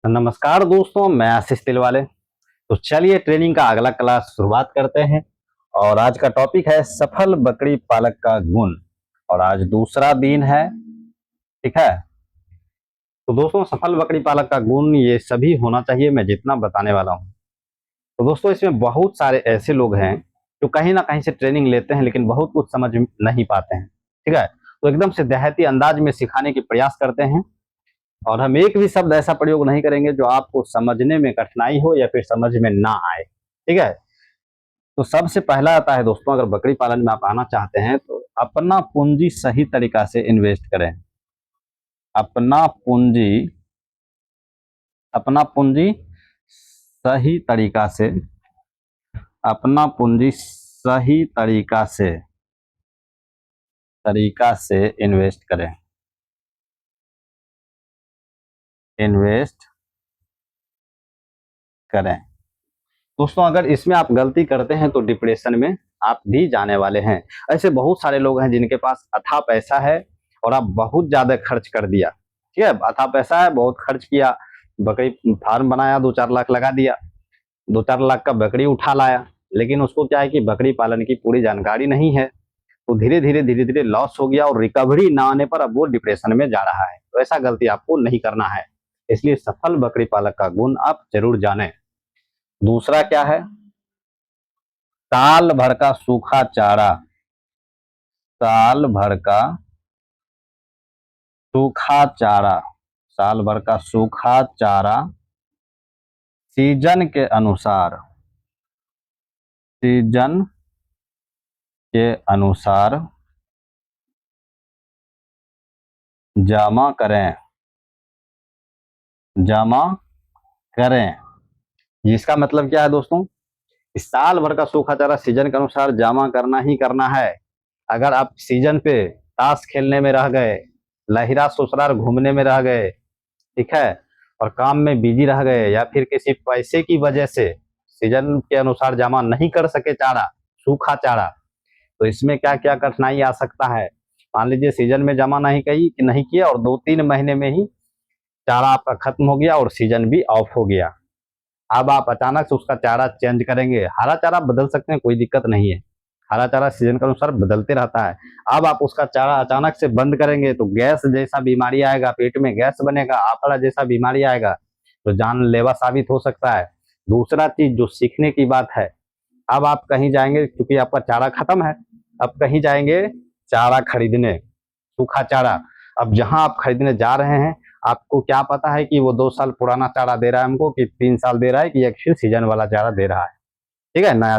नमस्कार दोस्तों, मैं आशीष तिलवाले। तो चलिए ट्रेनिंग का अगला क्लास शुरुआत करते हैं। और आज का टॉपिक है सफल बकरी पालक का गुण। और आज दूसरा दिन है, ठीक है। तो दोस्तों, सफल बकरी पालक का गुण ये सभी होना चाहिए, मैं जितना बताने वाला हूँ। तो दोस्तों, इसमें बहुत सारे ऐसे लोग हैं जो कहीं ना कहीं से ट्रेनिंग लेते हैं लेकिन बहुत कुछ समझ नहीं पाते हैं, ठीक है। तो एकदम से देहाती अंदाज में सिखाने की प्रयास करते हैं। और हम एक भी शब्द ऐसा प्रयोग नहीं करेंगे जो आपको समझने में कठिनाई हो या फिर समझ में ना आए, ठीक है। तो सबसे पहला आता है दोस्तों, अगर बकरी पालन में आप आना चाहते हैं तो अपना पूंजी सही तरीका से इन्वेस्ट करें। अपना पूंजी अपना पूंजी सही तरीका से अपना पूंजी सही तरीका से इन्वेस्ट करें। इन्वेस्ट करें दोस्तों, अगर इसमें आप गलती करते हैं तो डिप्रेशन में आप भी जाने वाले हैं। ऐसे बहुत सारे लोग हैं जिनके पास अथाह पैसा है और आप बहुत ज्यादा खर्च कर दिया, ठीक है। अथाह पैसा है, बहुत खर्च किया, बकरी फार्म बनाया, 2-4 लाख लगा दिया, 2-4 लाख का बकरी उठा लाया, लेकिन उसको क्या है कि बकरी पालन की पूरी जानकारी नहीं है। तो धीरे धीरे लॉस हो गया और रिकवरी ना आने पर अब वो डिप्रेशन में जा रहा है। तो ऐसा गलती आपको नहीं करना है। इसलिए सफल बकरी पालक का गुण आप जरूर जानें। दूसरा क्या है? साल भर का सूखा चारा। साल भर का सूखा चारा साल भर का सूखा चारा सीजन के अनुसार सीजन के अनुसार जमा करें। जमा करें जिसका मतलब क्या है दोस्तों? इस साल भर का सूखा चारा सीजन के अनुसार जमा करना ही करना है। अगर आप सीजन पे ताश खेलने में रह गए, लहिरा ससुराल घूमने में रह गए, ठीक है, और काम में बिजी रह गए या फिर किसी पैसे की वजह से सीजन के अनुसार जमा नहीं कर सके चारा, सूखा चारा, तो इसमें क्या क्या कठिनाई आ सकता है। मान लीजिए सीजन में जमा नहीं किया और 2-3 महीने में ही चारा आपका खत्म हो गया और सीजन भी ऑफ हो गया। अब आप अचानक से उसका चारा चेंज करेंगे। हरा चारा बदल सकते हैं, कोई दिक्कत नहीं है, हरा चारा सीजन के अनुसार बदलते रहता है। अब आप उसका चारा अचानक से बंद करेंगे तो गैस जैसा बीमारी आएगा, पेट में गैस बनेगा, आफड़ा जैसा बीमारी आएगा, तो जानलेवा साबित हो सकता है। दूसरा चीज जो सीखने की बात है, अब आप कहीं जाएंगे, क्योंकि आपका चारा खत्म है, अब कहीं जाएंगे चारा खरीदने, सूखा चारा। अब जहां आप खरीदने जा रहे हैं, आपको क्या पता है कि वो 2 साल पुराना चारा दे रहा है हमको, कि 3 साल दे रहा है, कि एक सीजन वाला चारा दे रहा है, ठीक है। नया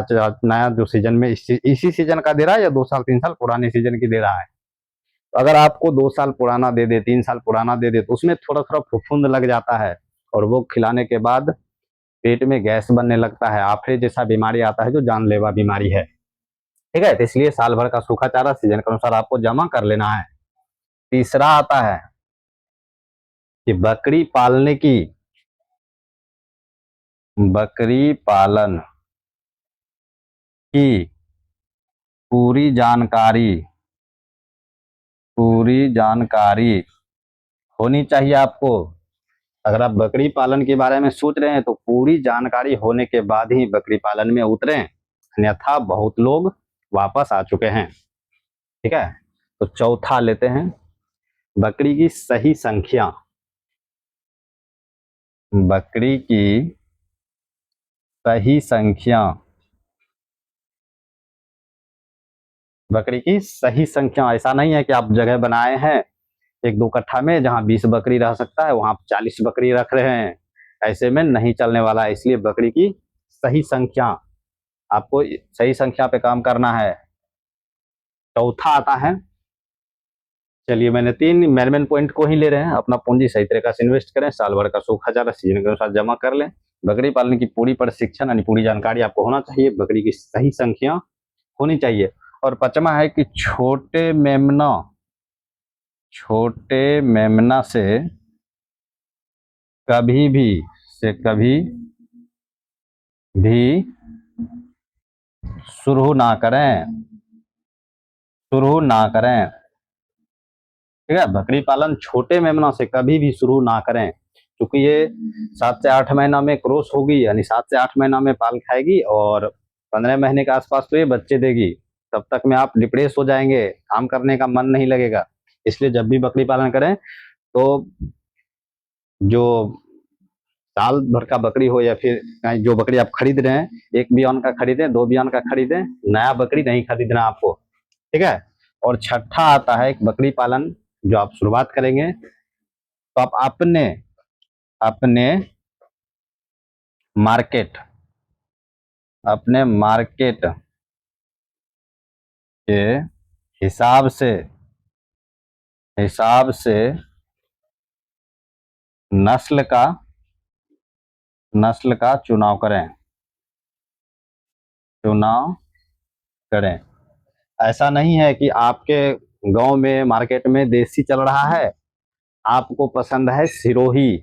जो सीजन में इसी सीजन का दे रहा है या 2 साल 3 साल पुराने सीजन की दे रहा है। तो अगर आपको 2 साल पुराना दे दे, 3 साल पुराना दे दे, तो उसमें थोड़ा थोड़ा फफूंद लग जाता है और वो खिलाने के बाद पेट में गैस बनने लगता है, आफरे जैसा बीमारी आता है जो जानलेवा बीमारी है, ठीक है। तो इसलिए साल भर का सूखा चारा सीजन के अनुसार आपको जमा कर लेना है। तीसरा आता है कि बकरी पालन की पूरी जानकारी होनी चाहिए आपको। अगर आप बकरी पालन के बारे में सोच रहे हैं तो पूरी जानकारी होने के बाद ही बकरी पालन में उतरें, अन्यथा बहुत लोग वापस आ चुके हैं, ठीक है। तो चौथा लेते हैं, बकरी की सही संख्या। बकरी की सही संख्या बकरी की सही संख्या ऐसा नहीं है कि आप जगह बनाए हैं 1-2 कट्ठा में जहां 20 बकरी रह सकता है, वहां आप 40 बकरी रख रहे हैं, ऐसे में नहीं चलने वाला है। इसलिए बकरी की सही संख्या, आपको सही संख्या पे काम करना है। चौथा आता है, चलिए मैंने 3 मेन पॉइंट को ही ले रहे हैं। अपना पूंजी सही तरीके से इन्वेस्ट करें, साल भर का सूखा चारा सीजन के अनुसार जमा कर लें, बकरी पालन की पूरी प्रशिक्षण यानी पूरी जानकारी आपको होना चाहिए, बकरी की सही संख्या होनी चाहिए। और पांचवा है कि छोटे मेमना से कभी भी शुरू ना करें, ठीक है। बकरी पालन छोटे मेमना से कभी भी शुरू ना करें। क्योंकि ये 7 से 8 महीना में क्रॉस होगी, यानी 7 से 8 महीना में पाल खाएगी और 15 महीने के आसपास तो ये बच्चे देगी। तब तक में आप डिप्रेस हो जाएंगे, काम करने का मन नहीं लगेगा। इसलिए जब भी बकरी पालन करें तो जो साल भर का बकरी हो या फिर जो बकरी आप खरीद रहे हैं, 1 बियान का खरीदें, 2 बियान का खरीदें, नया बकरी नहीं खरीदना आपको, ठीक है। और छठा आता है एक बकरी पालन, जो आप शुरुआत करेंगे तो आप अपने अपने मार्केट के हिसाब से नस्ल का चुनाव करें। ऐसा नहीं है कि आपके गांव में मार्केट में देसी चल रहा है, आपको पसंद है सिरोही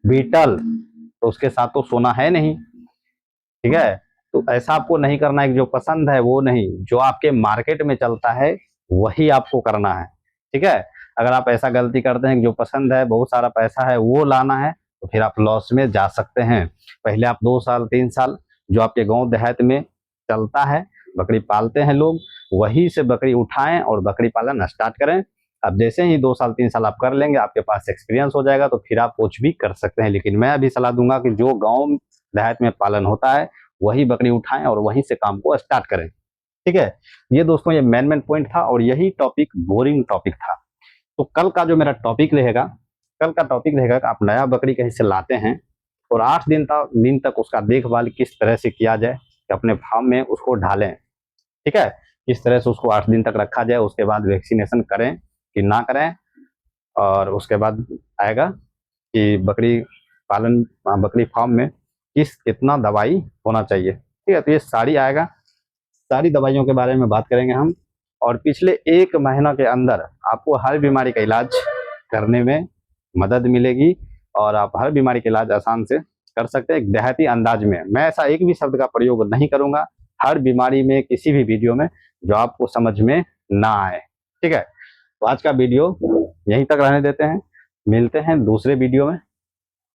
बीटल, तो उसके साथ तो सोना है नहीं, ठीक है। तो ऐसा आपको नहीं करना है कि जो पसंद है वो नहीं, जो आपके मार्केट में चलता है वही आपको करना है, ठीक है। अगर आप ऐसा गलती करते हैं कि जो पसंद है, बहुत सारा पैसा है, वो लाना है, तो फिर आप लॉस में जा सकते हैं। पहले आप 2 साल 3 साल जो आपके गांव देहात में चलता है, बकरी पालते हैं लोग, वही से बकरी उठाएं और बकरी पालन स्टार्ट करें। अब जैसे ही 2 साल 3 साल आप कर लेंगे, आपके पास एक्सपीरियंस हो जाएगा, तो फिर आप कुछ भी कर सकते हैं। लेकिन मैं अभी सलाह दूंगा कि जो गांव देहात में पालन होता है वही बकरी उठाएं और वहीं से काम को स्टार्ट करें, ठीक है। ये दोस्तों ये मेन पॉइंट था और यही टॉपिक बोरिंग टॉपिक था। तो कल का जो मेरा टॉपिक रहेगा, कल का टॉपिक रहेगा कि आप नया बकरी कहीं से लाते हैं और 8 दिन तक उसका देखभाल किस तरह से किया जाए कि अपने फार्म में उसको ढालें, ठीक है। किस तरह से उसको 8 दिन तक रखा जाए, उसके बाद वैक्सीनेशन करें कि ना करें, और उसके बाद आएगा कि बकरी फार्म में कितना दवाई होना चाहिए, ठीक है। तो ये सारी आएगा, सारी दवाइयों के बारे में बात करेंगे हम। और पिछले 1 महीना के अंदर आपको हर बीमारी का इलाज करने में मदद मिलेगी और आप हर बीमारी का इलाज आसान से कर सकते हैं एक देहाती अंदाज में। मैं ऐसा एक भी शब्द का प्रयोग नहीं करूंगा हर बीमारी में, किसी भी वीडियो में, जो आपको समझ में ना आए, ठीक है। तो आज का वीडियो यहीं तक रहने देते हैं, मिलते हैं दूसरे वीडियो में।